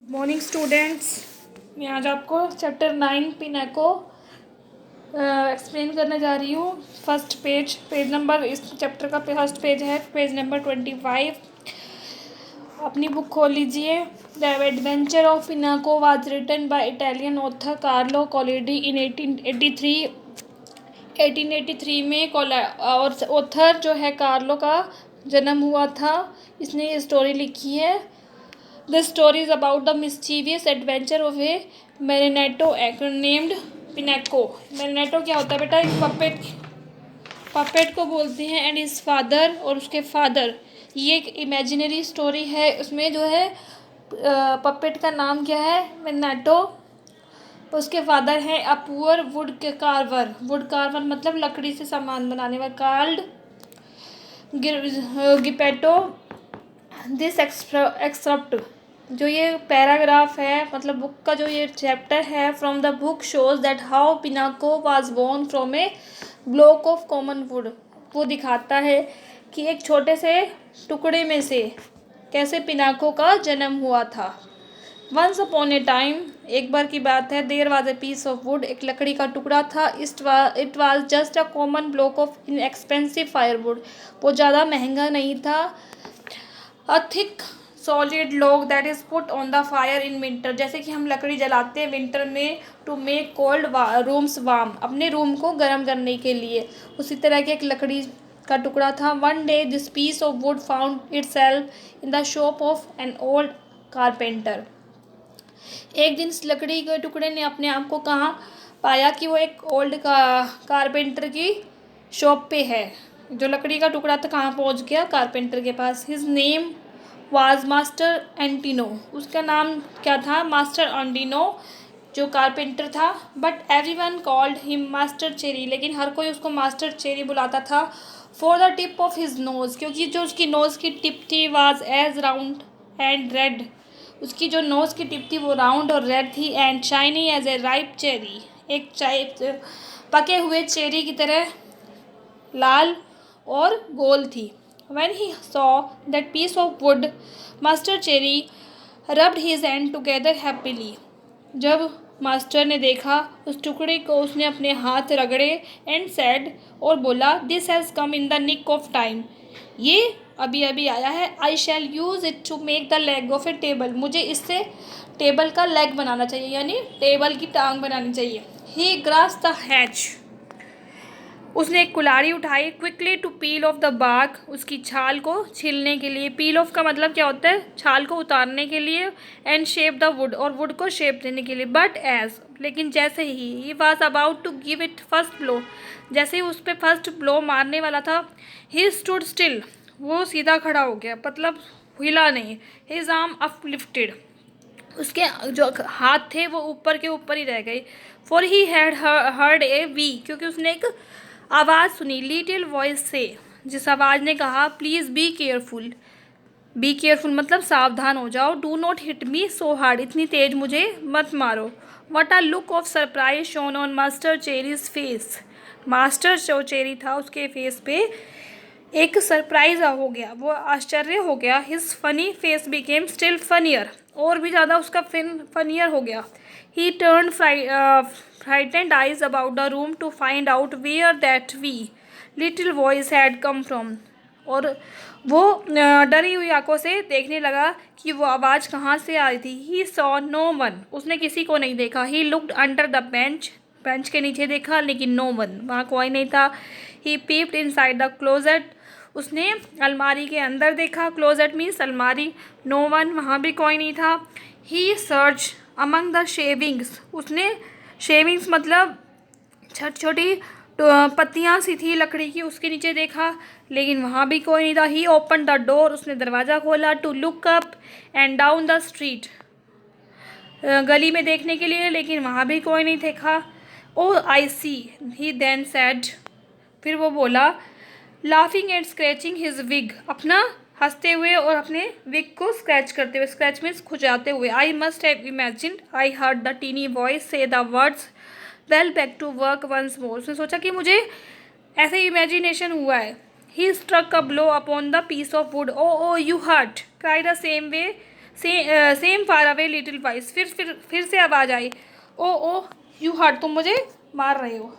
Morning students. मैं आज आपको चैप्टर 9 पिनाको एक्सप्लेन करने जा रही हूँ। फर्स्ट पेज नंबर इस चैप्टर का फर्स्ट पेज है, पेज नंबर 25। अपनी बुक खोल लीजिए। The adventure of Pinocchio was written by Italian author Carlo Collodi in 1883 में और ऑथर जो है कार्लो का जन्म हुआ था। इसने ये स्टोरी लिखी है। The story is about the mischievous adventure of a marionetto named Pinocchio. Marionetto क्या होता है बेटा? एक पपेट को बोलते हैं। एंड हिज फादर और उसके फादर, ये एक इमेजिनरी स्टोरी है। उसमें जो है पपेट का नाम क्या है? मारियोनेट्टो। उसके फादर हैं a poor would Carver. Would Carver मतलब लकड़ी से सामान बनाने वाला। कार्ल्ड गिपेटो। दिस एक्सेप्ट जो ये पैराग्राफ है, मतलब बुक का जो ये चैप्टर है, from the book shows that how Pinocchio was born from a block of common wood. वो दिखाता है कि एक छोटे से टुकड़े में से कैसे पिनाको का जन्म हुआ था। वंस अपॉन ए टाइम, एक बार की बात है, there was a piece of wood, एक लकड़ी का टुकड़ा था। It was just a common block of inexpensive firewood. वो ज़्यादा महंगा नहीं था। A thick solid log that is put on the fire in winter, जैसे कि हम लकड़ी जलाते हैं विंटर में to make cold rooms warm, अपने रूम को गर्म करने के लिए। उसी तरह के एक लकड़ी का टुकड़ा था। One day this piece of wood found itself in the shop of an old carpenter. एक दिन इस लकड़ी के टुकड़े ने अपने आप को कहाँ पाया कि वो एक ओल्ड कारपेंटर की शॉप पे है। जो लकड़ी का टुकड़ा था कहाँ पहुँच गया? कारपेंटर के पास। His name was Master Antonio. उसका नाम क्या था? मास्टर एंटिनो, जो कारपेंटर था। But everyone called him Master Cherry, लेकिन हर कोई उसको मास्टर चेरी बुलाता था। For the tip of his nose, क्योंकि जो उसकी नोज़ की टिप थी, was as round and red. उसकी जो नोज़ की टिप थी वो राउंड और रेड थी। And shiny as a ripe cherry, एक पके हुए चेरी की तरह लाल और गोल थी। When he saw that piece of wood, Master Cherry rubbed his hand together happily. जब मास्टर ने देखा उस टुकड़े को, उसने अपने हाथ रगड़े एंड सेड, और बोला, this has come in the nick of time. ये अभी अभी आया है। I shall use it to make the leg of a table. मुझे इससे टेबल का लेग बनाना चाहिए, यानी टेबल की टांग बनानी चाहिए। ही ग्रास्प्ड द हैच, उसने एक कुल्हाड़ी उठाई। Quickly to peel off the bark, उसकी छाल को छीलने के लिए। पील ऑफ का मतलब क्या होता है? छाल को उतारने के लिए। एंड शेप द वुड, और वुड को शेप देने के लिए। बट एज, लेकिन जैसे ही was about to give it first blow, जैसे ही उस पर फर्स्ट ब्लो मारने वाला था, ही स्टूड स्टिल, वो सीधा खड़ा हो गया, मतलब हिला नहीं। हिज आर्म अपलिफ्टेड, उसके जो हाथ थे वो ऊपर के ऊपर ही रह गए। For he had heard A V, क्योंकि उसने एक आवाज़ सुनी। लिटिल वॉइस से, जिस आवाज़ ने कहा, please be careful. Be careful मतलब सावधान हो जाओ। Do not hit me so hard, इतनी तेज मुझे मत मारो। What a look of surprise shown on master cherries face, master जो चेरी था उसके फेस पे एक सरप्राइज हो गया, वो आश्चर्य हो गया। His funny face became still funnier, और भी ज़्यादा उसका फनियर हो गया। ही turn frightened eyes about the room to find out where that wee little voice had come from, और वो डरी हुई आंखों से देखने लगा कि वो आवाज़ कहाँ से आ रही थी। ही सॉ नो वन, उसने किसी को नहीं देखा। He looked under the bench, bench के नीचे देखा, लेकिन नो वन, वहाँ कोई नहीं था। ही पीप्ड इनसाइड द क्लोजेट, उसने अलमारी के अंदर देखा। क्लोजेट मीन्स अलमारी। नो वन, वहाँ भी कोई नहीं था। ही सर्च अमंग द शेविंग्स, उसने शेविंग्स मतलब छोटी छोटी पत्तियाँ सी थी लकड़ी की, उसके नीचे देखा, लेकिन वहाँ भी कोई नहीं था। ही ओपन द डोर, उसने दरवाज़ा खोला। To look up and down the street, गली में देखने के लिए, लेकिन वहाँ भी कोई नहीं देखा। ओ आई सी, ही देन सेड, फिर वो बोला, laughing and scratching his wig, अपना हंसते हुए और अपने विग को स्क्रैच करते हुए, स्क्रैच मीन्स खुजाते हुए। I must have imagined I heard the tiny voice say the words well back to work once more, उसने सोचा कि मुझे ऐसे इमेजिनेशन हुआ है। He struck a blow upon the piece of wood. Oh you hurt, cry the same way same far away little voice, फिर से आवाज़ आई, ओ ओ यू हर्ट, तुम मुझे मार रहे हो।